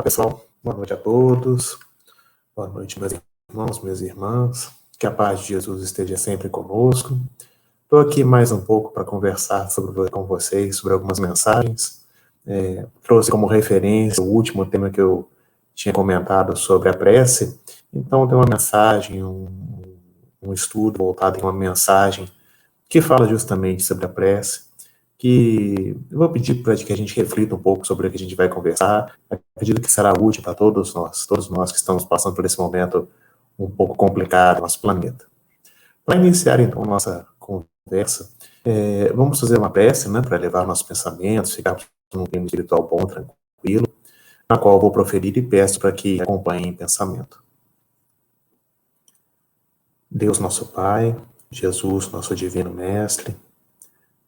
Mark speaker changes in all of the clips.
Speaker 1: Pessoal, boa noite a todos, boa noite meus irmãos, minhas irmãs, que a paz de Jesus esteja sempre conosco. Estou aqui mais um pouco para conversar com vocês sobre algumas mensagens. Trouxe como referência o último tema que eu tinha comentado sobre a prece, então tem uma mensagem, um estudo voltado em uma mensagem que fala justamente sobre a prece, que eu vou pedir para que a gente reflita um pouco sobre o que a gente vai conversar. Acredito que será útil para todos nós que estamos passando por esse momento um pouco complicado no nosso planeta. Para iniciar, então, nossa conversa, vamos fazer uma prece, né, para levar nossos pensamentos, ficar num clima espiritual bom, tranquilo, na qual eu vou proferir e peço para que acompanhem o pensamento. Deus, nosso Pai, Jesus, nosso Divino Mestre,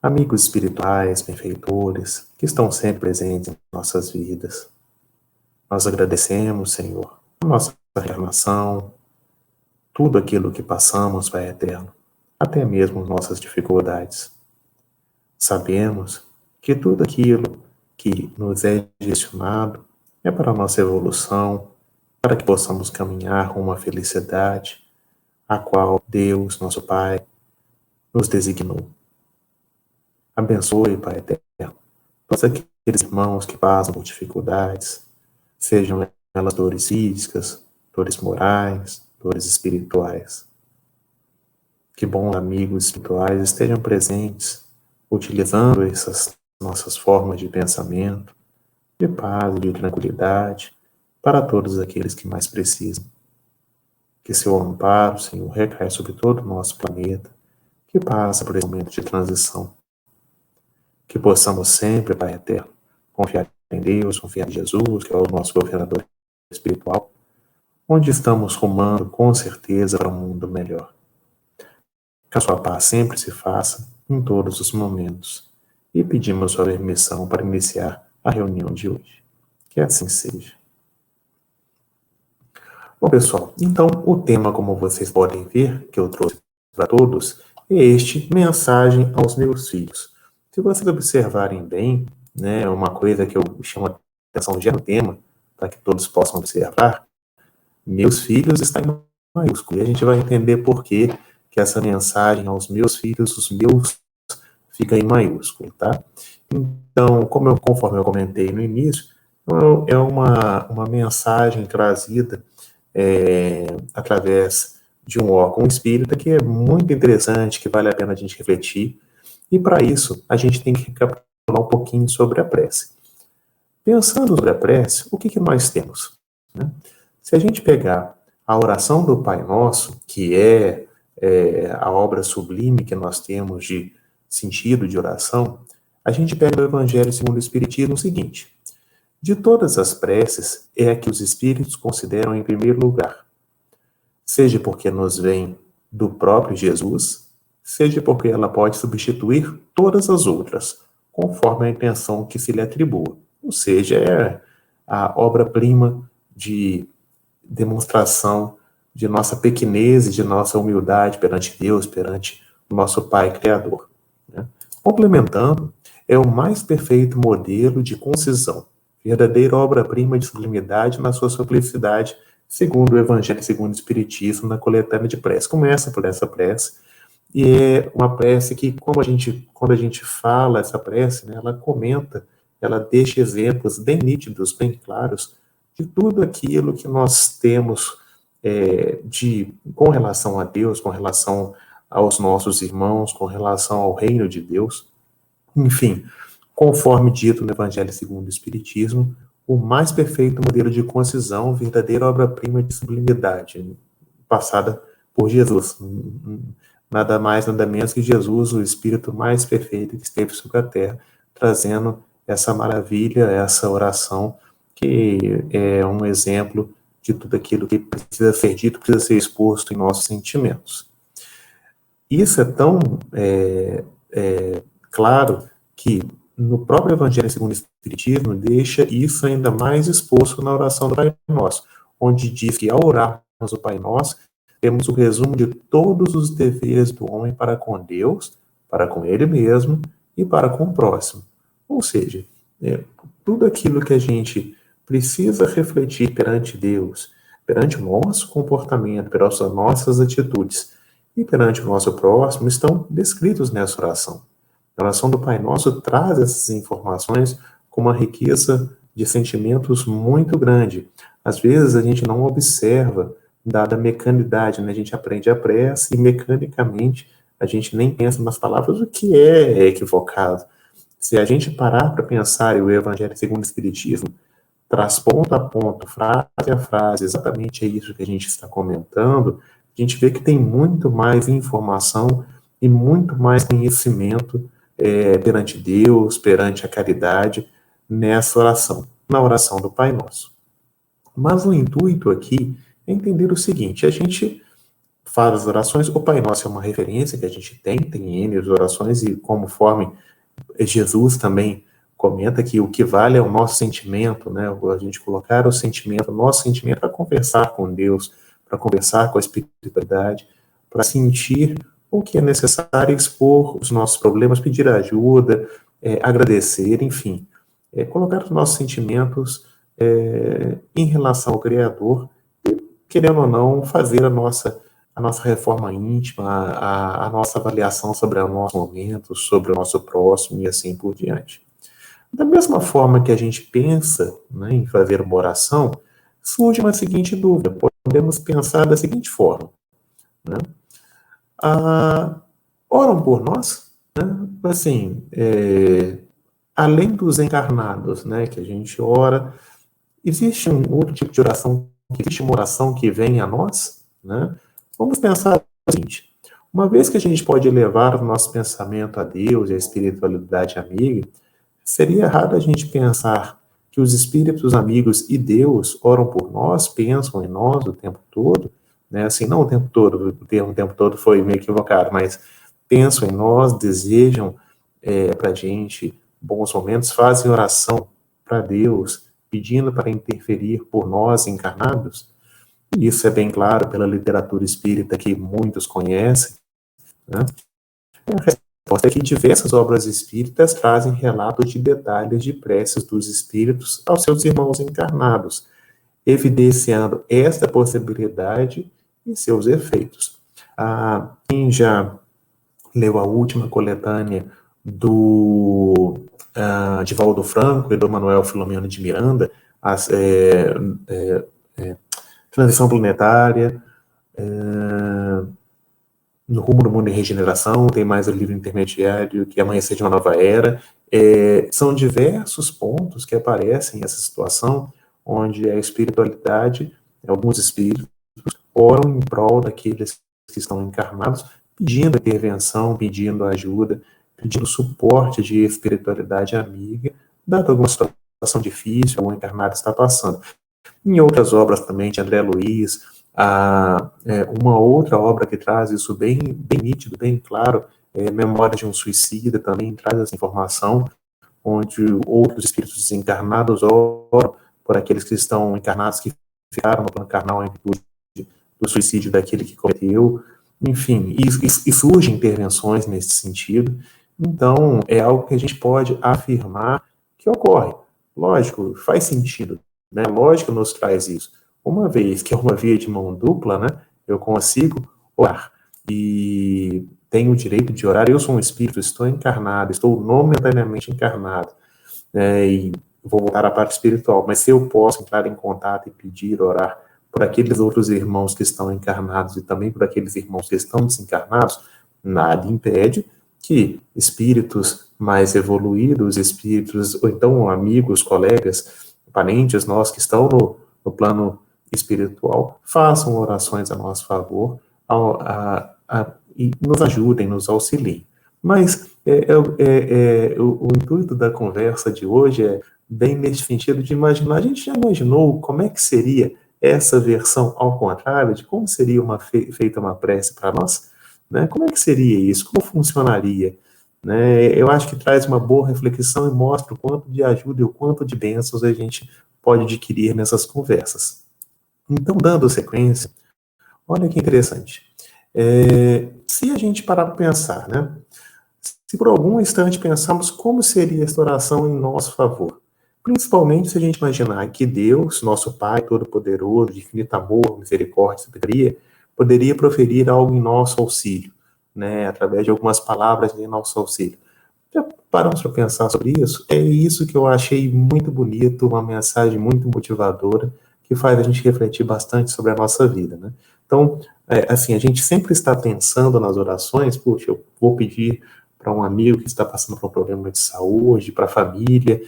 Speaker 1: amigos espirituais, benfeitores, que estão sempre presentes em nossas vidas. Nós agradecemos, Senhor, a nossa reencarnação, tudo aquilo que passamos, Pai eterno, até mesmo nossas dificuldades. Sabemos que tudo aquilo que nos é direcionado é para a nossa evolução, para que possamos caminhar com uma felicidade, a qual Deus, nosso Pai, nos designou. Abençoe, Pai eterno, todos aqueles irmãos que passam por dificuldades, sejam elas dores físicas, dores morais, dores espirituais. Que bons amigos espirituais estejam presentes, utilizando essas nossas formas de pensamento, de paz e de tranquilidade, para todos aqueles que mais precisam. Que seu amparo, Senhor, recaia sobre todo o nosso planeta, que passa por esse momento de transição. Que possamos sempre, Pai eterno, confiar em Deus, confiar em Jesus, que é o nosso governador espiritual, onde estamos rumando com certeza para um mundo melhor. Que a sua paz sempre se faça em todos os momentos. E pedimos sua permissão para iniciar a reunião de hoje. Que assim seja. Bom, pessoal, então o tema, como vocês podem ver, que eu trouxe para todos, é este: mensagem aos meus filhos. Se vocês observarem bem, né, uma coisa que eu chamo a atenção já no tema, para que todos possam observar, meus filhos está em maiúsculo. E a gente vai entender por que essa mensagem aos meus filhos, os meus, fica em maiúsculo, tá? Então, conforme eu comentei no início, é uma mensagem trazida através de um órgão espírita que é muito interessante, que vale a pena a gente refletir. E para isso, a gente tem que recapitular um pouquinho sobre a prece. Pensando sobre a prece, o que nós temos? Né? Se a gente pegar a oração do Pai Nosso, que é a obra sublime que nós temos de sentido de oração, a gente pega o Evangelho segundo o Espiritismo o seguinte: de todas as preces, é a que os Espíritos consideram em primeiro lugar, seja porque nos vem do próprio Jesus, seja porque ela pode substituir todas as outras, conforme a intenção que se lhe atribua. Ou seja, é a obra-prima de demonstração de nossa pequenez e de nossa humildade perante Deus, perante o nosso Pai Criador. Né? Complementando, é o mais perfeito modelo de concisão, verdadeira obra-prima de sublimidade na sua simplicidade, segundo o Evangelho, segundo o Espiritismo, na coletânea de prece. Começa por essa prece, e é uma prece que, quando a gente fala essa prece, né, ela comenta, ela deixa exemplos bem nítidos, bem claros, de tudo aquilo que nós temos com relação a Deus, com relação aos nossos irmãos, com relação ao reino de Deus. Enfim, conforme dito no Evangelho segundo o Espiritismo, o mais perfeito modelo de concisão, verdadeira obra-prima de sublimidade, passada por Jesus. Nada mais, nada menos que Jesus, o Espírito mais perfeito que esteve sobre a terra, trazendo essa maravilha, essa oração, que é um exemplo de tudo aquilo que precisa ser dito, precisa ser exposto em nossos sentimentos. Isso é tão claro que no próprio Evangelho segundo o Espiritismo deixa isso ainda mais exposto na oração do Pai Nosso, onde diz que ao orarmos o Pai Nosso, temos o resumo de todos os deveres do homem para com Deus, para com ele mesmo e para com o próximo. Ou seja, tudo aquilo que a gente precisa refletir perante Deus, perante o nosso comportamento, pelas nossas atitudes e perante o nosso próximo, estão descritos nessa oração. A oração do Pai Nosso traz essas informações com uma riqueza de sentimentos muito grande. Às vezes a gente não observa, dada a mecanidade, né? A gente aprende a prece e mecanicamente a gente nem pensa nas palavras, o que é equivocado. Se a gente parar para pensar, e o Evangelho segundo o Espiritismo traz ponto a ponto, frase a frase, exatamente é isso que a gente está comentando, a gente vê que tem muito mais informação e muito mais conhecimento perante Deus, perante a caridade, nessa oração, na oração do Pai Nosso. Mas o intuito aqui é entender o seguinte: a gente faz as orações, o Pai Nosso é uma referência que a gente tem N orações, e conforme Jesus também comenta que o que vale é o nosso sentimento, né? A gente colocar o sentimento, o nosso sentimento, para conversar com Deus, para conversar com a espiritualidade, para sentir o que é necessário, expor os nossos problemas, pedir ajuda, agradecer, enfim, colocar os nossos sentimentos em relação ao Criador, querendo ou não, fazer a nossa reforma íntima, a nossa avaliação sobre o nosso momento, sobre o nosso próximo e assim por diante. Da mesma forma que a gente pensa, né, em fazer uma oração, surge uma seguinte dúvida. Podemos pensar da seguinte forma, né? Oram por nós, né? Assim, além dos encarnados, né, que a gente ora, existe um outro tipo de oração, existe uma oração que vem a nós, né? Vamos pensar o seguinte: uma vez que a gente pode levar o nosso pensamento a Deus e a espiritualidade amiga, seria errado a gente pensar que os espíritos amigos e Deus oram por nós, pensam em nós o tempo todo, né? Assim, não o tempo todo, o termo o tempo todo foi meio equivocado, mas pensam em nós, desejam para a gente bons momentos, fazem oração para Deus, pedindo para interferir por nós encarnados. E isso é bem claro pela literatura espírita que muitos conhecem, né? A resposta é que diversas obras espíritas trazem relatos de detalhes de preces dos espíritos aos seus irmãos encarnados, evidenciando esta possibilidade e seus efeitos. Quem já leu a última coletânea do Divaldo Franco e do Manuel Filomeno de Miranda, Transição Planetária, No Rumo do Mundo em Regeneração, tem mais o livro intermediário, que é Amanhecer de uma Nova Era. São diversos pontos que aparecem nessa situação, onde a espiritualidade, alguns espíritos, oram em prol daqueles que estão encarnados, pedindo intervenção, pedindo ajuda, pedindo suporte de espiritualidade amiga, dada alguma situação difícil, algum encarnado está passando. Em outras obras também, de André Luiz, uma outra obra que traz isso bem, bem nítido, bem claro, Memória de um Suicida, também traz essa informação, onde outros espíritos desencarnados oram por aqueles que estão encarnados, que ficaram no plano carnal em virtude do suicídio daquele que cometeu. Enfim, e surgem intervenções nesse sentido. Então, é algo que a gente pode afirmar que ocorre. Lógico, faz sentido, né? Lógico nos traz isso. Uma vez que é uma via de mão dupla, né? Eu consigo orar e tenho o direito de orar. Eu sou um espírito, estou encarnado, estou momentaneamente encarnado, e vou voltar à parte espiritual, mas se eu posso entrar em contato e pedir, orar por aqueles outros irmãos que estão encarnados e também por aqueles irmãos que estão desencarnados, nada impede que espíritos mais evoluídos, espíritos, ou então amigos, colegas, parentes nossos que estão no plano espiritual, façam orações a nosso favor e nos ajudem, nos auxiliem. Mas o intuito da conversa de hoje é bem nesse sentido de imaginar. A gente já imaginou como é que seria essa versão ao contrário, de como seria feita uma prece para nós? Né? Como é que seria isso? Como funcionaria? Né? Eu acho que traz uma boa reflexão e mostra o quanto de ajuda e o quanto de bênçãos a gente pode adquirir nessas conversas. Então, dando sequência, olha que interessante. Se a gente parar para pensar, né? Se por algum instante pensarmos como seria esta oração em nosso favor, Principalmente se a gente imaginar que Deus, nosso Pai Todo-Poderoso, de infinito amor, misericórdia, sabedoria, poderia proferir algo em nosso auxílio, né, através de algumas palavras em nosso auxílio. Já paramos para pensar sobre isso? É isso que eu achei muito bonito, uma mensagem muito motivadora, que faz a gente refletir bastante sobre a nossa vida, né? Então, assim, a gente sempre está pensando nas orações, puxa, eu vou pedir para um amigo que está passando por um problema de saúde, para a família,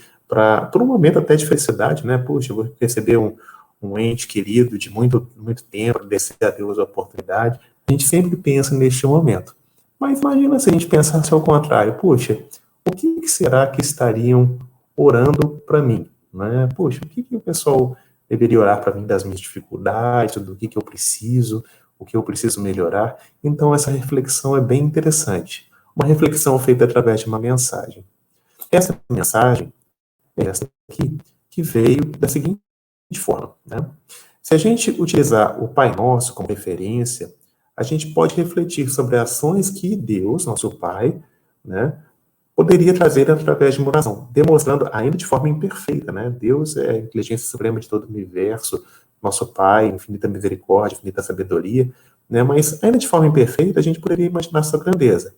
Speaker 1: por um momento até de felicidade, né? Puxa, eu vou receber um ente querido de muito, muito tempo, agradecer a Deus a oportunidade. A gente sempre pensa neste momento. Mas imagina se a gente pensasse ao contrário, puxa, o que será que estariam orando para mim? Né? Puxa, o que o pessoal deveria orar para mim das minhas dificuldades, do que eu preciso, o que eu preciso melhorar? Então, essa reflexão é bem interessante. Uma reflexão feita através de uma mensagem. Essa mensagem é essa aqui, que veio da seguinte forma, né? Se a gente utilizar o Pai Nosso como referência, a gente pode refletir sobre ações que Deus, nosso Pai, né, poderia trazer através de uma oração, demonstrando ainda de forma imperfeita, né? Deus é a inteligência suprema de todo o universo, nosso Pai, infinita misericórdia, infinita sabedoria, né? Mas ainda de forma imperfeita, a gente poderia imaginar sua grandeza.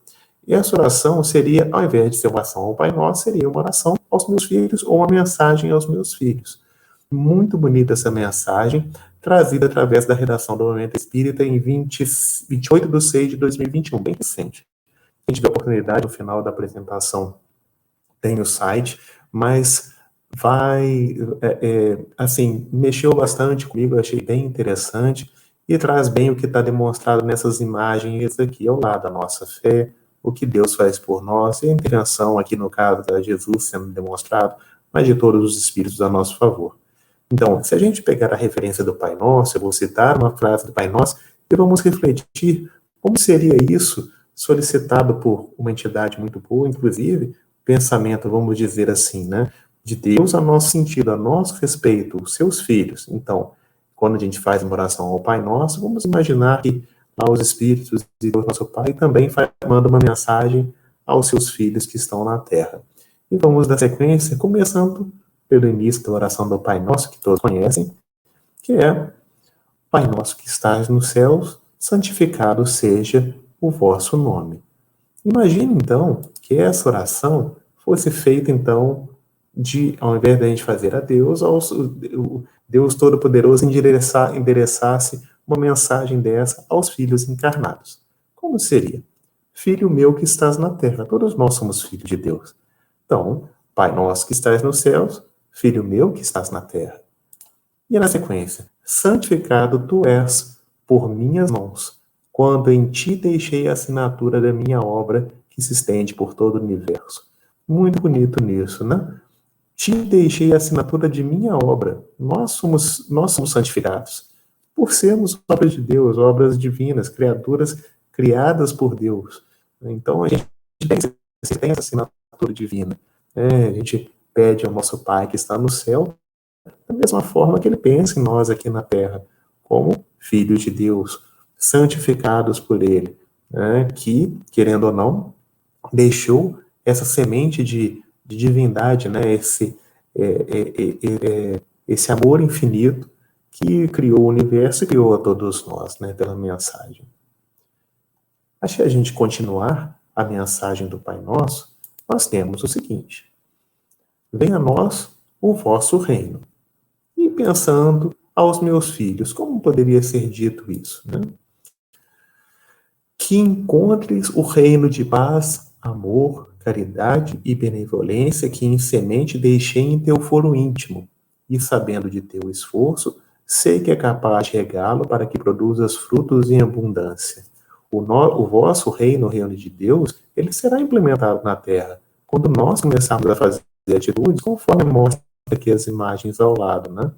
Speaker 1: E essa oração seria, ao invés de ser uma oração ao Pai Nosso, seria uma oração aos meus filhos ou uma mensagem aos meus filhos. Muito bonita essa mensagem, trazida através da redação do Momento Espírita em 28 de 6 de 2021, bem recente. A gente tiver oportunidade, no final da apresentação, tem o site, mas assim, mexeu bastante comigo, eu achei bem interessante, e traz bem o que está demonstrado nessas imagens aqui, ao lado da nossa fé, o que Deus faz por nós, e a intervenção aqui, no caso, da Jesus sendo demonstrado, mas de todos os espíritos a nosso favor. Então, se a gente pegar a referência do Pai Nosso, eu vou citar uma frase do Pai Nosso, e vamos refletir como seria isso solicitado por uma entidade muito boa, inclusive, pensamento, vamos dizer assim, né, de Deus a nosso sentido, a nosso respeito, os seus filhos. Então, quando a gente faz uma oração ao Pai Nosso, vamos imaginar que aos Espíritos de Deus, nosso Pai, também manda uma mensagem aos seus filhos que estão na Terra. E vamos dar sequência, começando pelo início da oração do Pai Nosso, que todos conhecem, que é: Pai Nosso que estás nos céus, santificado seja o vosso nome. Imagine, então, que essa oração fosse feita, então, ao invés de a gente fazer a Deus, o Deus Todo-Poderoso endereçasse uma mensagem dessa aos filhos encarnados. Como seria? Filho meu que estás na terra. Todos nós somos filhos de Deus. Então, Pai nosso que estás nos céus, Filho meu que estás na terra. E na sequência, santificado tu és por minhas mãos, quando em ti deixei a assinatura da minha obra que se estende por todo o universo. Muito bonito nisso, né? Te deixei a assinatura de minha obra. Nós somos santificados por sermos obras de Deus, obras divinas, criaturas criadas por Deus. Então a gente tem essa assinatura divina. A gente pede ao nosso Pai que está no céu, da mesma forma que ele pensa em nós aqui na Terra, como filhos de Deus, santificados por ele, né, que, querendo ou não, deixou essa semente de divindade, né, esse amor infinito que criou o universo e criou a todos nós, né, pela mensagem. Acho que a gente continuar a mensagem do Pai Nosso, nós temos o seguinte: venha a nós o vosso reino. E pensando aos meus filhos, como poderia ser dito isso, né? Que encontres o reino de paz, amor, caridade e benevolência que em semente deixei em teu foro íntimo, e sabendo de teu esforço, sei que é capaz de regá-lo para que produzas frutos em abundância. O vosso reino, o reino de Deus, ele será implementado na terra, quando nós começarmos a fazer atitudes, conforme mostra aqui as imagens ao lado, né?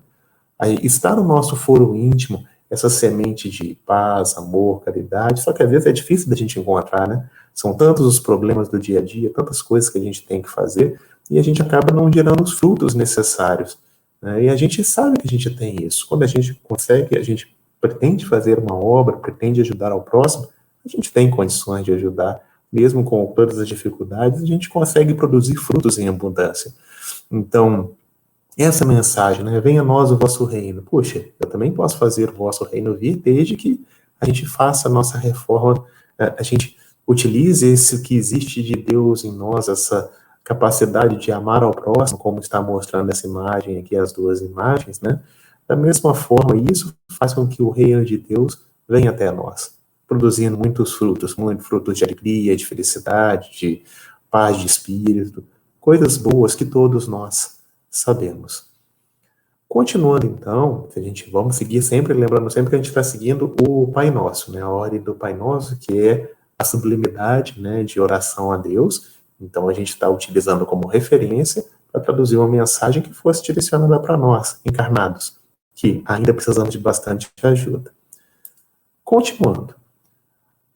Speaker 1: Aí está no nosso foro íntimo essa semente de paz, amor, caridade, só que às vezes é difícil da gente encontrar, né? São tantos os problemas do dia a dia, tantas coisas que a gente tem que fazer, e a gente acaba não gerando os frutos necessários, né? E a gente sabe que a gente tem isso. Quando a gente consegue, a gente pretende fazer uma obra, pretende ajudar ao próximo, a gente tem condições de ajudar, mesmo com todas as dificuldades, a gente consegue produzir frutos em abundância. Então, essa mensagem, né? Venha a nós o vosso reino. Puxa, eu também posso fazer o vosso reino vir desde que a gente faça a nossa reforma, a gente utilize esse que existe de Deus em nós, essa capacidade de amar ao próximo, como está mostrando essa imagem aqui, as duas imagens, né? Da mesma forma, isso faz com que o reino de Deus venha até nós, produzindo muitos frutos de alegria, de felicidade, de paz de espírito, coisas boas que todos nós sabemos. Continuando então, a gente vamos seguir sempre, lembrando sempre que a gente está seguindo o Pai Nosso, né? A ordem do Pai Nosso, que é a sublimidade, né, de oração a Deus. Então a gente está utilizando como referência para traduzir uma mensagem que fosse direcionada para nós, encarnados, que ainda precisamos de bastante ajuda. Continuando,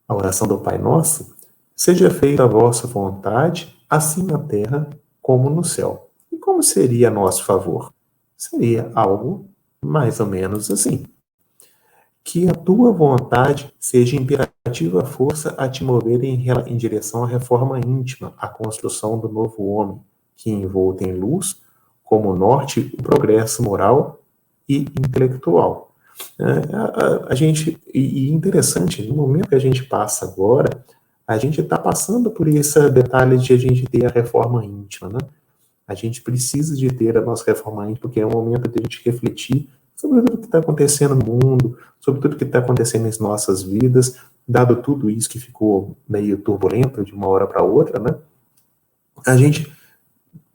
Speaker 1: a oração do Pai Nosso: seja feita a vossa vontade, assim na terra como no céu. E como seria a nosso favor? Seria algo mais ou menos assim: que a tua vontade seja imperativa força a te mover em direção à reforma íntima, à construção do novo homem, que envolta em luz, como norte, o progresso moral e intelectual. A gente, e interessante, no momento que a gente passa agora, a gente está passando por esse detalhe de a gente ter a reforma íntima, né? A gente precisa de ter a nossa reforma íntima, porque é um momento de a gente refletir sobre tudo que está acontecendo no mundo, sobre tudo que está acontecendo em nossas vidas, dado tudo isso que ficou meio turbulento de uma hora para outra, né? A gente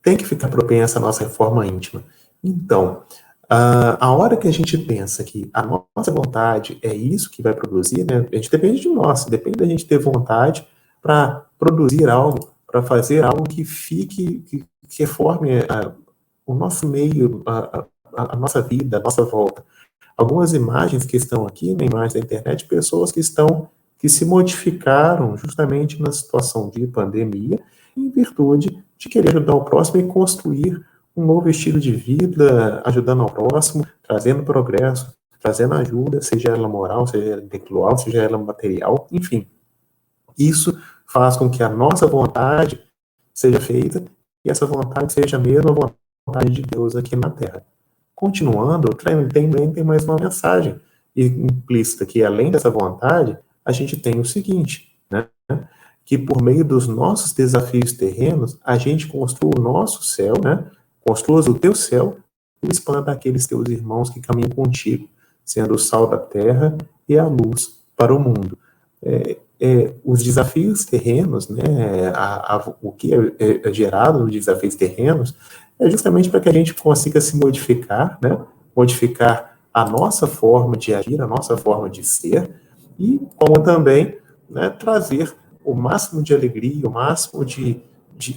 Speaker 1: tem que ficar propensa à nossa reforma íntima. Então, a hora que a gente pensa que a nossa vontade é isso que vai produzir, né? A gente depende de nós, depende da gente ter vontade para produzir algo, para fazer algo que fique, que reforme o nosso meio, a nossa vida, a nossa volta. Algumas imagens que estão aqui, na imagem da internet, pessoas que se modificaram justamente na situação de pandemia, em virtude de querer ajudar o próximo e construir um novo estilo de vida, ajudando ao próximo, trazendo progresso, trazendo ajuda, seja ela moral, seja ela intelectual, seja ela material, enfim. Isso faz com que a nossa vontade seja feita e essa vontade seja a mesma vontade de Deus aqui na Terra. Continuando, tem mais uma mensagem implícita, que além dessa vontade, a gente tem o seguinte, né? Que por meio dos nossos desafios terrenos, a gente construa o nosso céu, né? Construas o teu céu e expanda aqueles teus irmãos que caminham contigo, sendo o sal da terra e a luz para o mundo. Os desafios terrenos, né? O que é gerado nos desafios terrenos é justamente para que a gente consiga se modificar, né? Modificar a nossa forma de agir, a nossa forma de ser, e como também, né, trazer o máximo de alegria, o máximo de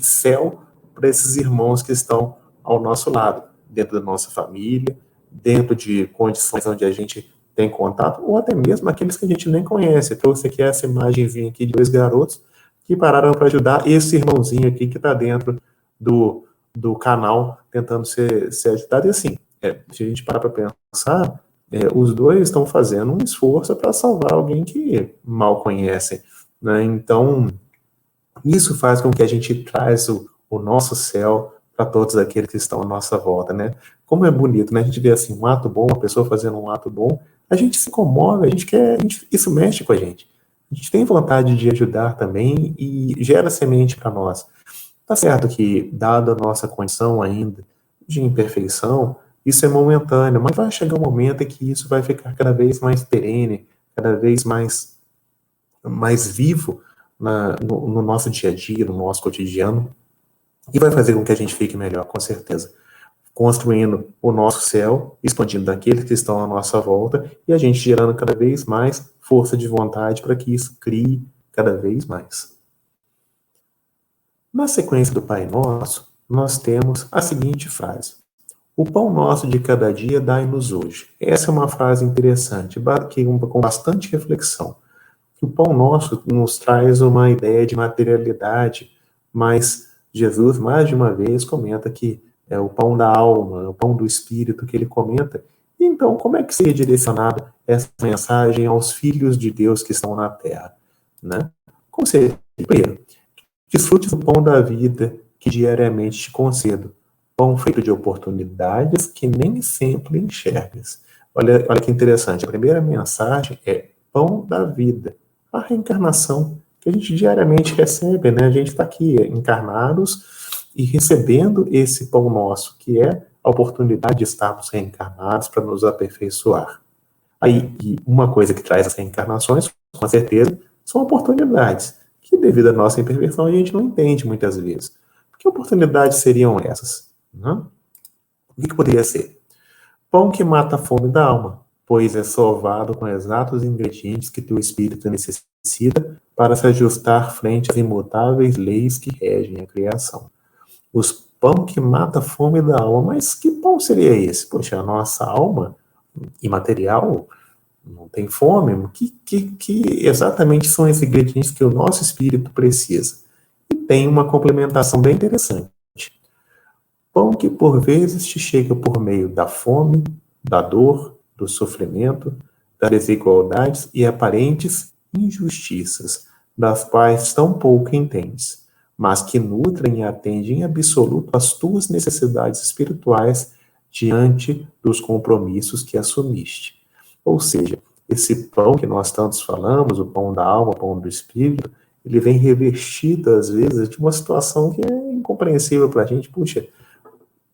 Speaker 1: céu para esses irmãos que estão ao nosso lado, dentro da nossa família, dentro de condições onde a gente tem contato, ou até mesmo aqueles que a gente nem conhece. Eu trouxe aqui essa imagenzinha aqui de dois garotos que pararam para ajudar esse irmãozinho aqui que está dentro do canal, tentando ser ajudado. E assim, se a gente parar para pensar, os dois estão fazendo um esforço para salvar alguém que mal conhecem, né? Então, isso faz com que a gente traz o nosso céu para todos aqueles que estão à nossa volta, né? Como é bonito, né? A gente vê assim um ato bom, uma pessoa fazendo um ato bom, a gente se comove, isso mexe com a gente. A gente tem vontade de ajudar também e gera semente para nós. Tá certo que, dada a nossa condição ainda de imperfeição, isso é momentâneo, mas vai chegar um momento em que isso vai ficar cada vez mais perene, cada vez mais vivo no nosso dia a dia, no nosso cotidiano, e vai fazer com que a gente fique melhor, com certeza. Construindo o nosso céu, expandindo daqueles que estão à nossa volta, e a gente gerando cada vez mais força de vontade para que isso crie cada vez mais. Na sequência do Pai Nosso, nós temos a seguinte frase: o pão nosso de cada dia dai-nos hoje. Essa é uma frase interessante, com bastante reflexão. O pão nosso nos traz uma ideia de materialidade, mas Jesus, mais de uma vez, comenta que é o pão da alma, é o pão do espírito que ele comenta. Então, como é que seria direcionada essa mensagem aos filhos de Deus que estão na terra, né? Como seria? Primeiro, desfrute do pão da vida que diariamente te concedo. pão feito de oportunidades que nem sempre enxergas. Olha que interessante, a primeira mensagem é pão da vida, a reencarnação que a gente diariamente recebe, né? A gente está aqui encarnados e recebendo esse pão nosso, que é a oportunidade de estarmos reencarnados para nos aperfeiçoar. Aí, e uma coisa que traz as reencarnações, com certeza, são oportunidades, que devido à nossa imperfeição a gente não entende muitas vezes. Que oportunidades seriam essas? Né? O que poderia ser? Pão que mata a fome da alma, pois é sovado com exatos ingredientes que teu espírito necessita para se ajustar frente às imutáveis leis que regem a criação. Os pão que mata a fome da alma, mas que pão seria esse? Poxa, a nossa alma imaterial não tem fome? Que exatamente são esses ingredientes que o nosso espírito precisa? E tem uma complementação bem interessante. Pão que por vezes te chega por meio da fome, da dor, do sofrimento, das desigualdades e aparentes injustiças, das quais tão pouco entendes, mas que nutrem e atendem em absoluto as tuas necessidades espirituais diante dos compromissos que assumiste. Ou seja, esse pão que nós tantos falamos, o pão da alma, o pão do espírito, ele vem revestido, às vezes, de uma situação que é incompreensível para a gente. Puxa,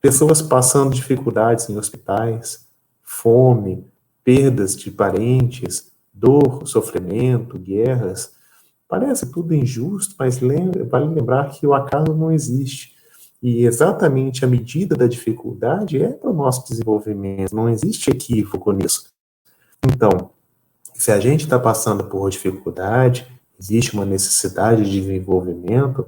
Speaker 1: pessoas passando dificuldades em hospitais, fome, perdas de parentes, dor, sofrimento, guerras. Parece tudo injusto, mas vale lembrar que o acaso não existe. E exatamente a medida da dificuldade é para o nosso desenvolvimento, não existe equívoco nisso. Então, se a gente está passando por dificuldade, existe uma necessidade de desenvolvimento,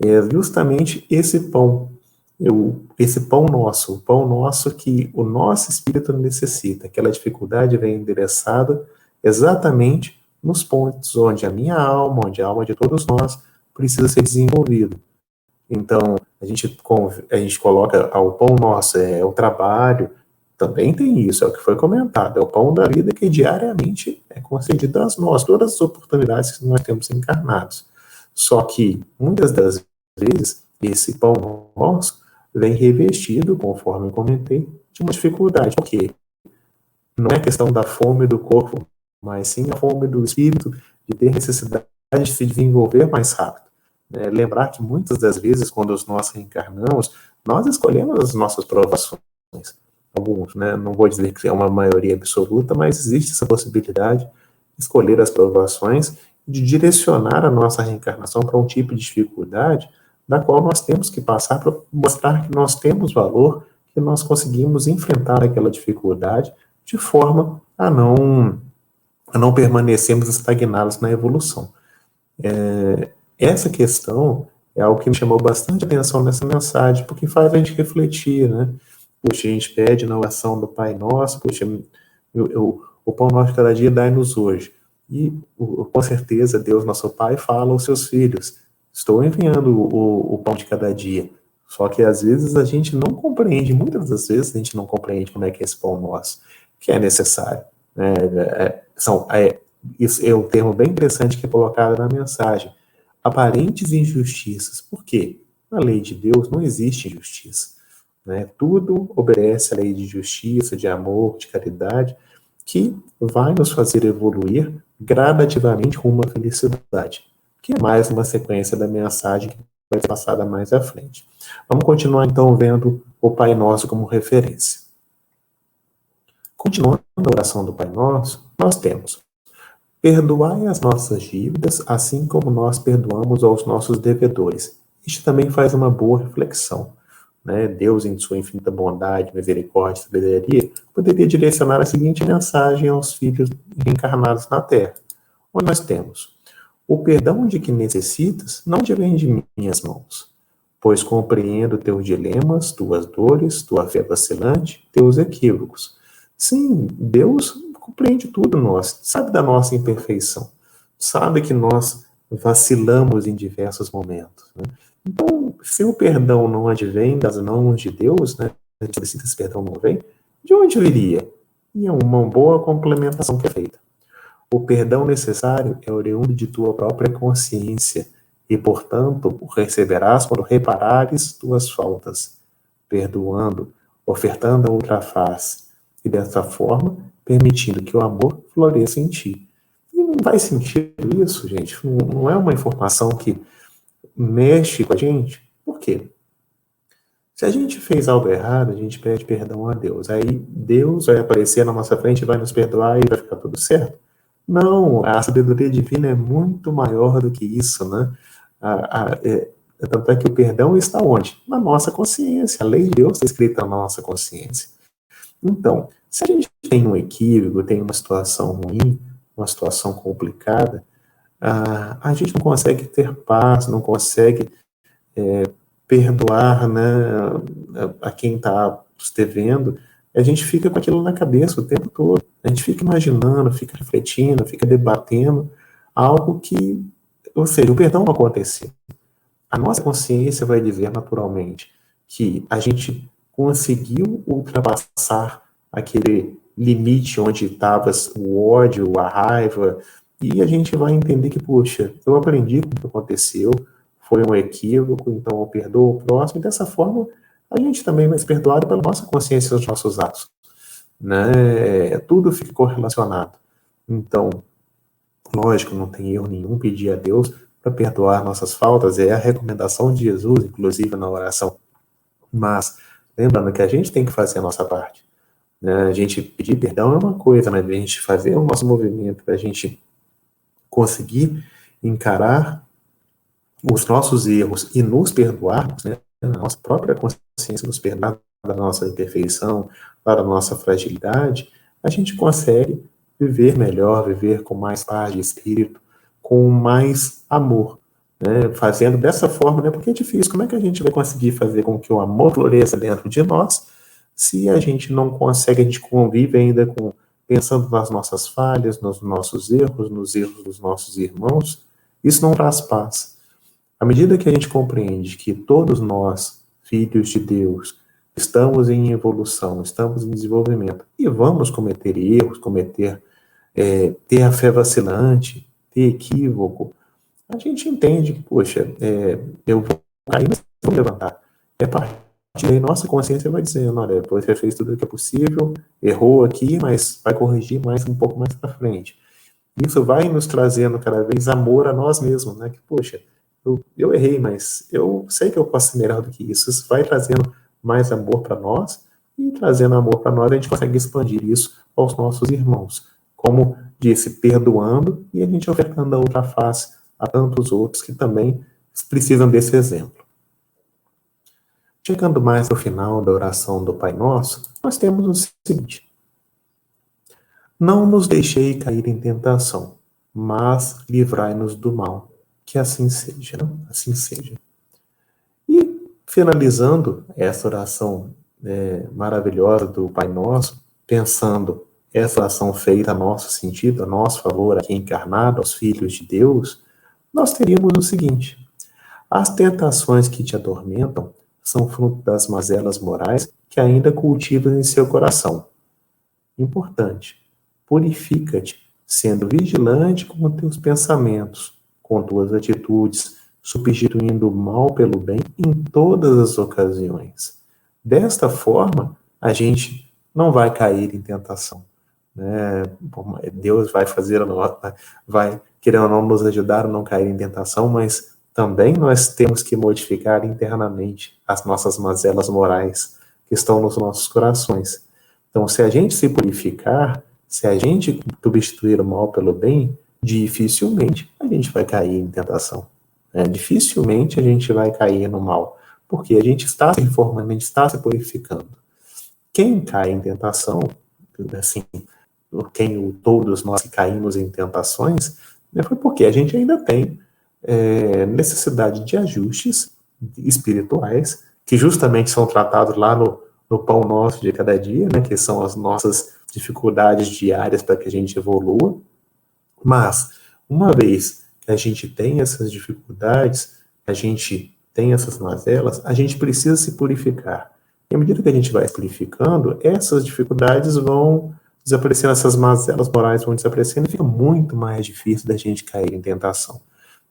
Speaker 1: é justamente esse pão o pão nosso que o nosso espírito necessita. Aquela dificuldade vem endereçada exatamente nos pontos onde a minha alma, onde a alma de todos nós precisa ser desenvolvido. Então, a gente coloca o pão nosso, é o trabalho, também tem isso, é o que foi comentado, é o pão da vida que diariamente é concedido a nós, todas as oportunidades que nós temos encarnados. Só que, muitas das vezes, esse pão nosso vem revestido, conforme eu comentei, de uma dificuldade. Por quê? Não é questão da fome do corpo, mas sim a fome do espírito, de ter necessidade de se desenvolver mais rápido. Lembrar que muitas das vezes, quando nós reencarnamos, nós escolhemos as nossas provações. Alguns, né? Não vou dizer que é uma maioria absoluta, mas existe essa possibilidade de escolher as provações e de direcionar a nossa reencarnação para um tipo de dificuldade da qual nós temos que passar para mostrar que nós temos valor, que nós conseguimos enfrentar aquela dificuldade de forma a não permanecermos estagnados na evolução. Essa questão é algo que me chamou bastante atenção nessa mensagem, porque faz a gente refletir, né? Poxa, a gente pede na oração do Pai Nosso, poxa, o pão nosso de cada dia dai-nos hoje. E, com certeza, Deus, nosso Pai, fala aos seus filhos, estou enviando o pão de cada dia. Só que, às vezes, a gente não compreende, muitas das vezes, a gente não compreende como é que é esse pão nosso, que é necessário. Isso é um termo bem interessante que é colocado na mensagem. Aparentes injustiças. Por quê? Na lei de Deus não existe injustiça. Tudo obedece à lei de justiça, de amor, de caridade, que vai nos fazer evoluir gradativamente rumo à felicidade, que é mais uma sequência da mensagem que vai ser passada mais à frente. Vamos continuar, então, vendo o Pai Nosso como referência. Continuando a oração do Pai Nosso, nós temos: perdoai as nossas dívidas, assim como nós perdoamos aos nossos devedores. Isto também faz uma boa reflexão. Deus, em sua infinita bondade, misericórdia e sabedoria, poderia direcionar a seguinte mensagem aos filhos reencarnados na Terra, onde nós temos: o perdão de que necessitas não te vem de minhas mãos, pois compreendo teus dilemas, tuas dores, tua fé vacilante, teus equívocos. Sim, Deus compreende tudo nós, sabe da nossa imperfeição, sabe que nós vacilamos em diversos momentos, Então, se o perdão não advém das mãos de Deus, a gente solicita esse perdão não vem, de onde viria? E é uma boa complementação que é feita. O perdão necessário é oriundo de tua própria consciência, e, portanto, o receberás quando reparares tuas faltas. perdoando, ofertando a outra face, e dessa forma, permitindo que o amor floresça em ti. E não faz sentido isso, gente? Não é uma informação que mexe com a gente? Por quê? Se a gente fez algo errado, a gente pede perdão a Deus. Aí Deus vai aparecer na nossa frente, vai nos perdoar e vai ficar tudo certo? Não, a sabedoria divina é muito maior do que isso, né? Tanto é que o perdão está onde? Na nossa consciência. A lei de Deus está escrita na nossa consciência. Então, se a gente tem um equívoco, tem uma situação ruim, uma situação complicada, a gente não consegue ter paz, não consegue perdoar, né, a quem está nos devendo. A gente fica com aquilo na cabeça o tempo todo. A gente fica imaginando, fica refletindo, fica debatendo algo que, ou seja, o perdão não aconteceu. A nossa consciência vai dizer naturalmente que a gente conseguiu ultrapassar aquele limite onde estava o ódio, a raiva, e a gente vai entender que, poxa, eu aprendi com o que aconteceu, foi um equívoco, então eu perdoo o próximo, e dessa forma a gente também vai ser perdoado pela nossa consciência dos nossos atos, né? Tudo fica correlacionado. Então, lógico, não tem erro nenhum pedir a Deus para perdoar nossas faltas, é a recomendação de Jesus, inclusive na oração. Mas, lembrando que a gente tem que fazer a nossa parte. Né? A gente pedir perdão é uma coisa, mas a gente fazer o nosso movimento, a gente conseguir encarar os nossos erros e nos perdoarmos, né? A nossa própria consciência nos perdoar da nossa imperfeição, da nossa fragilidade, a gente consegue viver melhor, viver com mais paz de espírito, com mais amor, né? Fazendo dessa forma, né? Porque é difícil. Como é que a gente vai conseguir fazer com que o amor floresça dentro de nós se a gente não consegue, a gente convive ainda com pensando nas nossas falhas, nos nossos erros, nos erros dos nossos irmãos? Isso não traz paz. À medida que a gente compreende que todos nós, filhos de Deus, estamos em evolução, estamos em desenvolvimento e vamos cometer erros, ter a fé vacilante, ter equívoco, a gente entende que, poxa, eu vou cair, mas vou levantar. É partir daí nossa consciência vai dizendo, olha, você fez tudo o que é possível, errou aqui, mas vai corrigir mais um pouco mais para frente. Isso vai nos trazendo cada vez amor a nós mesmos, né? Que, poxa, eu errei, mas eu sei que eu posso ser melhor do que isso. Isso vai trazendo mais amor para nós, e trazendo amor para nós, a gente consegue expandir isso aos nossos irmãos. Como disse, perdoando e a gente ofertando a outra face a tantos outros que também precisam desse exemplo. Chegando mais ao final da oração do Pai Nosso, nós temos o seguinte: não nos deixei cair em tentação, mas livrai-nos do mal. Que assim seja, né? Assim seja. E finalizando essa oração maravilhosa do Pai Nosso, pensando essa oração feita a nosso sentido, a nosso favor, aqui encarnado, aos filhos de Deus, nós teríamos o seguinte: as tentações que te atormentam são fruto das mazelas morais que ainda cultivas em seu coração. Importante, purifica-te, sendo vigilante com teus pensamentos, com tuas atitudes, substituindo o mal pelo bem em todas as ocasiões. Desta forma, a gente não vai cair em tentação. Né? Deus vai vai, querendo ou não, nos ajudar a não cair em tentação, mas também nós temos que modificar internamente as nossas mazelas morais que estão nos nossos corações. Então, se a gente se purificar, se a gente substituir o mal pelo bem, dificilmente a gente vai cair em tentação. Né? Dificilmente a gente vai cair no mal, porque a gente está se reformando, a gente está se purificando. Quem cai em tentação, assim, todos nós que caímos em tentações, né, foi porque a gente ainda tem necessidade de ajustes espirituais, que justamente são tratados lá no pão nosso de cada dia, né, que são as nossas dificuldades diárias para que a gente evolua. Mas, uma vez que a gente tem essas dificuldades, a gente tem essas mazelas, a gente precisa se purificar. E à medida que a gente vai se purificando, essas dificuldades vão desaparecendo, essas mazelas morais vão desaparecendo e fica muito mais difícil da gente cair em tentação.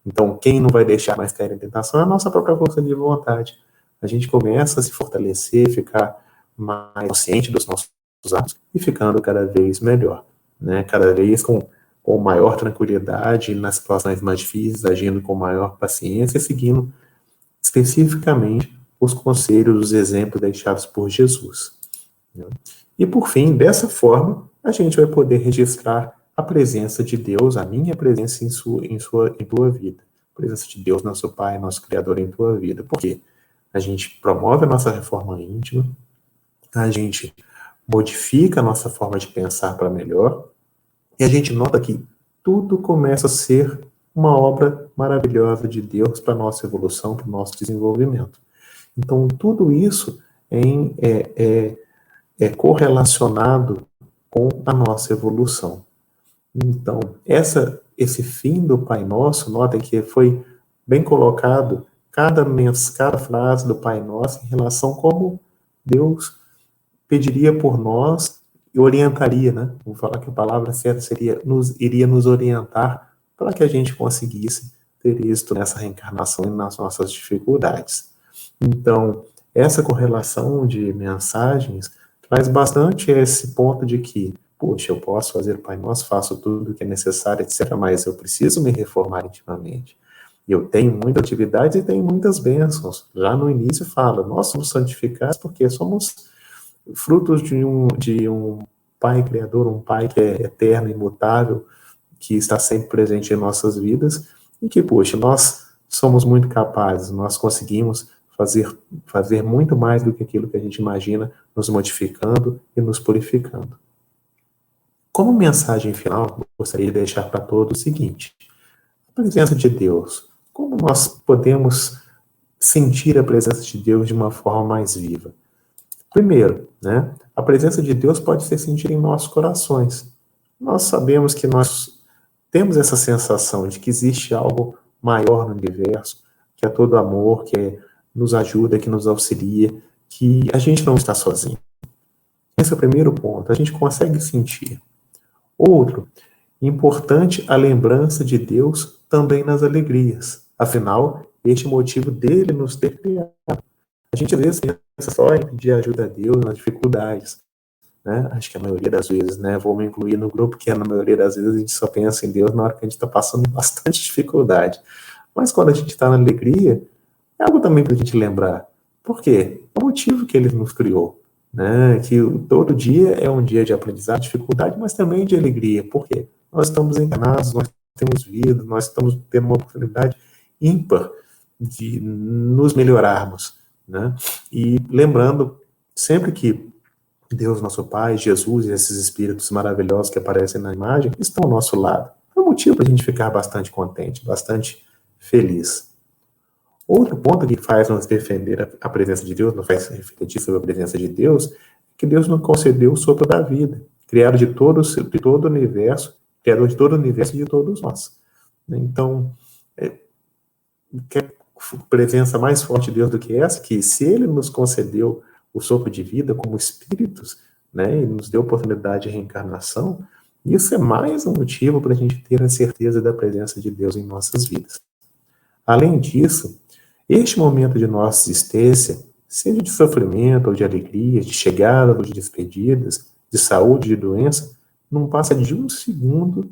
Speaker 1: Então, quem não vai deixar mais cair em tentação é a nossa própria força de vontade. a gente começa a se fortalecer, ficar mais consciente dos nossos atos e ficando cada vez melhor, né? Cada vez com maior tranquilidade nas situações mais difíceis, agindo com maior paciência, seguindo especificamente os conselhos, os exemplos deixados por Jesus, né? E por fim, dessa forma, a gente vai poder registrar a presença de Deus, a minha presença em tua vida. A presença de Deus, nosso Pai, nosso Criador em tua vida. Por quê? A gente promove a nossa reforma íntima, a gente modifica a nossa forma de pensar para melhor, e a gente nota que tudo começa a ser uma obra maravilhosa de Deus para a nossa evolução, para o nosso desenvolvimento. Então, tudo isso é correlacionado com a nossa evolução. Então, esse fim do Pai Nosso, notem que foi bem colocado cada frase do Pai Nosso em relação a como Deus pediria por nós e orientaria, né? Vou falar que a palavra certa seria, iria nos orientar para que a gente conseguisse ter êxito nessa reencarnação e nas nossas dificuldades. Então, essa correlação de mensagens traz bastante esse ponto de que, poxa, eu posso fazer o Pai Nosso, faço tudo o que é necessário, etc., mas eu preciso me reformar intimamente. Eu tenho muitas atividades e tenho muitas bênçãos. Já no início fala, nós somos santificados porque somos frutos de um Pai Criador, um Pai que é eterno, imutável, que está sempre presente em nossas vidas, e que, poxa, nós somos muito capazes, nós conseguimos fazer muito mais do que aquilo que a gente imagina, nos modificando e nos purificando. Como mensagem final, gostaria de deixar para todos o seguinte: a presença de Deus. Como nós podemos sentir a presença de Deus de uma forma mais viva? Primeiro, né, a presença de Deus pode ser sentida em nossos corações. Nós sabemos que nós temos essa sensação de que existe algo maior no universo, que é todo amor, que nos ajuda, que nos auxilia, que a gente não está sozinho. Esse é o primeiro ponto, a gente consegue sentir. Outro, importante a lembrança de Deus também nas alegrias. Afinal, este é o motivo dele nos ter criado. A gente às vezes pensa só em pedir ajuda a Deus nas dificuldades, né? Acho que a maioria das vezes, né? Vou me incluir no grupo que na maioria das vezes a gente só pensa em Deus na hora que a gente está passando bastante dificuldade. Mas quando a gente está na alegria, é algo também para a gente lembrar. Por quê? É o motivo que ele nos criou, né? Que todo dia é um dia de aprendizado, dificuldade, mas também de alegria. Por quê? Nós estamos encarnados, nós temos vida, nós estamos tendo uma oportunidade ímpar de nos melhorarmos, né? E lembrando sempre que Deus, nosso Pai, Jesus e esses espíritos maravilhosos que aparecem na imagem estão ao nosso lado. É um motivo para a gente ficar bastante contente, bastante feliz. Outro ponto que faz nos defender a presença de Deus, nos faz refletir sobre a presença de Deus, é que Deus nos concedeu o sopro da vida, criado de todo o universo, criador de todo o universo e de todos nós. Então, quer presença mais forte de Deus do que essa, que se Ele nos concedeu o sopro de vida como espíritos, né, e nos deu oportunidade de reencarnação, isso é mais um motivo para a gente ter a certeza da presença de Deus em nossas vidas. Além disso, este momento de nossa existência, seja de sofrimento ou de alegria, de chegada ou de despedidas, de saúde, de doença, não passa de um segundo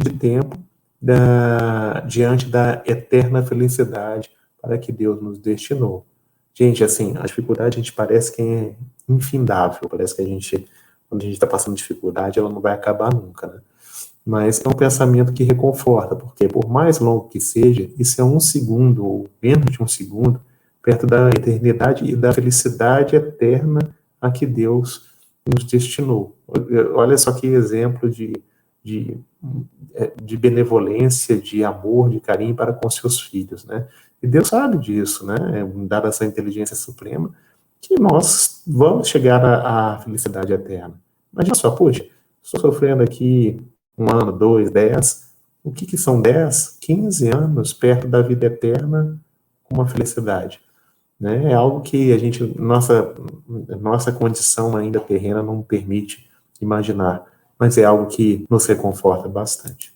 Speaker 1: de tempo diante da eterna felicidade para que Deus nos destinou. Gente, assim, a dificuldade a gente parece que é infindável, parece que quando a gente está passando dificuldade, ela não vai acabar nunca, né? Mas é um pensamento que reconforta, porque por mais longo que seja, isso é um segundo, ou menos de um segundo, perto da eternidade e da felicidade eterna a que Deus nos destinou. Olha só que exemplo de benevolência, de amor, de carinho para com seus filhos, né? E Deus sabe disso, né? Dada essa inteligência suprema, que nós vamos chegar à felicidade eterna. Imagina só, puxa, estou sofrendo aqui 1 ano, 2, 10. O que são 10, 15 anos perto da vida eterna com uma felicidade? Né? É algo que nossa condição ainda terrena não permite imaginar, mas é algo que nos reconforta bastante.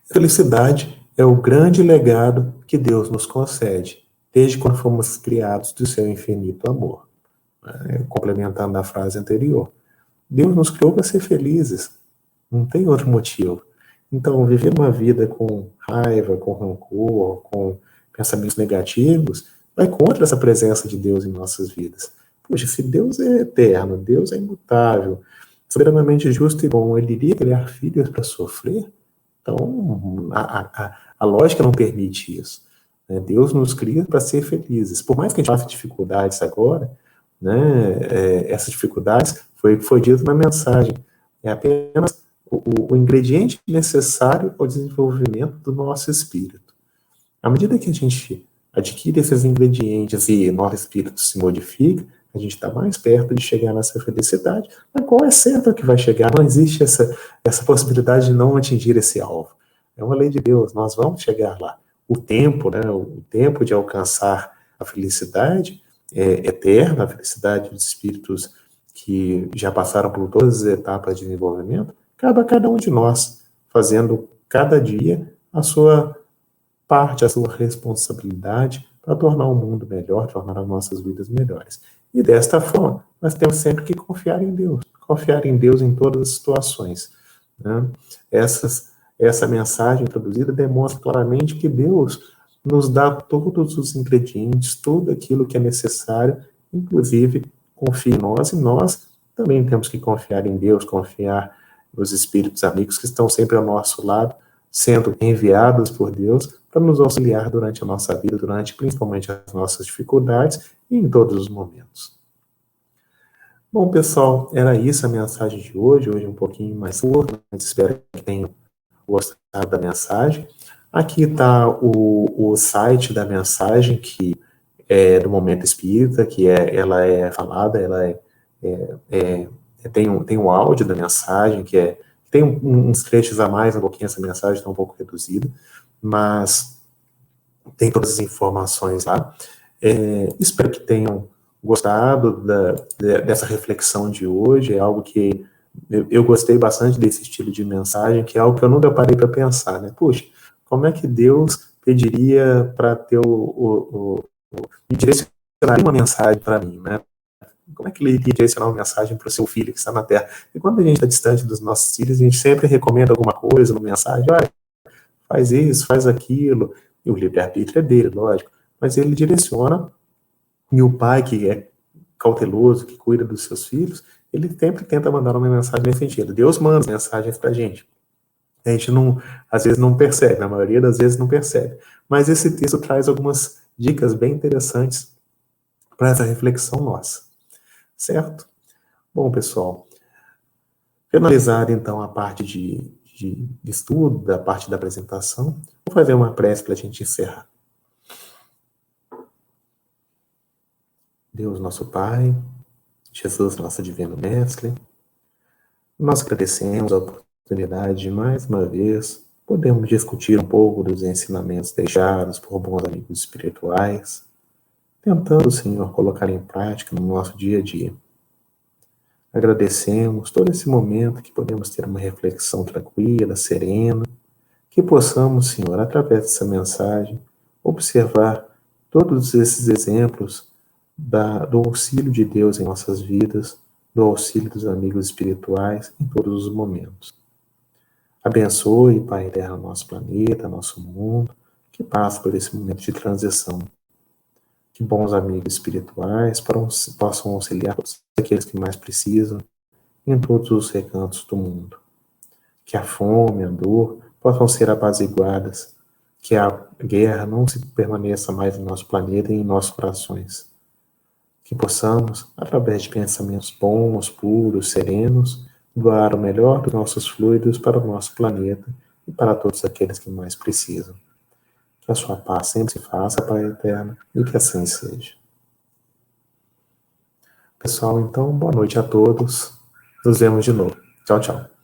Speaker 1: Felicidade é o grande legado que Deus nos concede. desde quando fomos criados do seu infinito amor. Complementando a frase anterior, Deus nos criou para ser felizes, não tem outro motivo. Então, viver uma vida com raiva, com rancor, com pensamentos negativos, vai contra essa presença de Deus em nossas vidas. Poxa, se Deus é eterno, Deus é imutável, soberanamente justo e bom, ele iria criar filhos para sofrer? Então, a lógica não permite isso. Né? Deus nos cria para ser felizes. Por mais que a gente passe dificuldades agora, né, essas dificuldades foi o que foi dito na mensagem. É apenas o ingrediente necessário ao desenvolvimento do nosso espírito. À medida que a gente adquire esses ingredientes e nosso espírito se modifica, a gente está mais perto de chegar nessa felicidade, mas qual é certo que vai chegar? Não existe essa possibilidade de não atingir esse alvo. É uma lei de Deus, nós vamos chegar lá. O tempo, né, o tempo de alcançar a felicidade é eterna, a felicidade dos espíritos que já passaram por todas as etapas de desenvolvimento, cabe a cada um de nós, fazendo cada dia a sua parte, a sua responsabilidade para tornar o mundo melhor, tornar as nossas vidas melhores. E desta forma, nós temos sempre que confiar em Deus em todas as situações. Né? Essa mensagem introduzida demonstra claramente que Deus nos dá todos os ingredientes, tudo aquilo que é necessário, inclusive confia em nós, e nós também temos que confiar em Deus, confiar nos espíritos amigos que estão sempre ao nosso lado, sendo enviados por Deus para nos auxiliar durante a nossa vida, durante principalmente as nossas dificuldades e em todos os momentos. Bom, pessoal, era isso a mensagem de hoje um pouquinho mais curta, mas espero que tenham gostado da mensagem. Aqui está o site da mensagem, que é do Momento Espírita, ela é falada, tem um áudio da mensagem, tem uns trechos a mais, um pouquinho essa mensagem está um pouco reduzida, mas tem todas as informações lá. Espero que tenham gostado dessa reflexão de hoje, é algo que eu gostei bastante desse estilo de mensagem, que é algo que eu nunca parei para pensar, né? Puxa, como é que Deus pediria para ter me direcionar uma mensagem para mim, né? Como é que ele iria direcionar uma mensagem para o seu filho que está na Terra? E quando a gente está distante dos nossos filhos, a gente sempre recomenda alguma coisa, uma mensagem, olha, faz isso, faz aquilo, e o livre-arbítrio é dele, lógico, mas ele direciona, e o pai que é cauteloso, que cuida dos seus filhos, ele sempre tenta mandar uma mensagem nesse sentido. Deus manda mensagens para a gente. A gente às vezes não percebe, na maioria das vezes não percebe. Mas esse texto traz algumas dicas bem interessantes para essa reflexão nossa. Certo? Bom, pessoal, finalizada então a parte de estudo, da parte da apresentação, vou fazer uma prece para a gente encerrar. Deus, nosso Pai, Jesus, nosso Divino Mestre, nós agradecemos a oportunidade de, mais uma vez, podermos discutir um pouco dos ensinamentos deixados por bons amigos espirituais, tentando, Senhor, colocar em prática no nosso dia a dia. Agradecemos todo esse momento que podemos ter uma reflexão tranquila, serena, que possamos, Senhor, através dessa mensagem, observar todos esses exemplos do auxílio de Deus em nossas vidas, do auxílio dos amigos espirituais em todos os momentos. Abençoe, Pai eterno, nosso planeta, nosso mundo, que passa por esse momento de transição. Que bons amigos espirituais possam auxiliar todos aqueles que mais precisam em todos os recantos do mundo. Que a fome, a dor possam ser apaziguadas, que a guerra não se permaneça mais no nosso planeta e em nossos corações. Que possamos, através de pensamentos bons, puros, serenos, doar o melhor dos nossos fluidos para o nosso planeta e para todos aqueles que mais precisam. Que a sua paz sempre se faça, Pai eterno, e que assim seja. Pessoal, então, boa noite a todos. Nos vemos de novo. Tchau, tchau.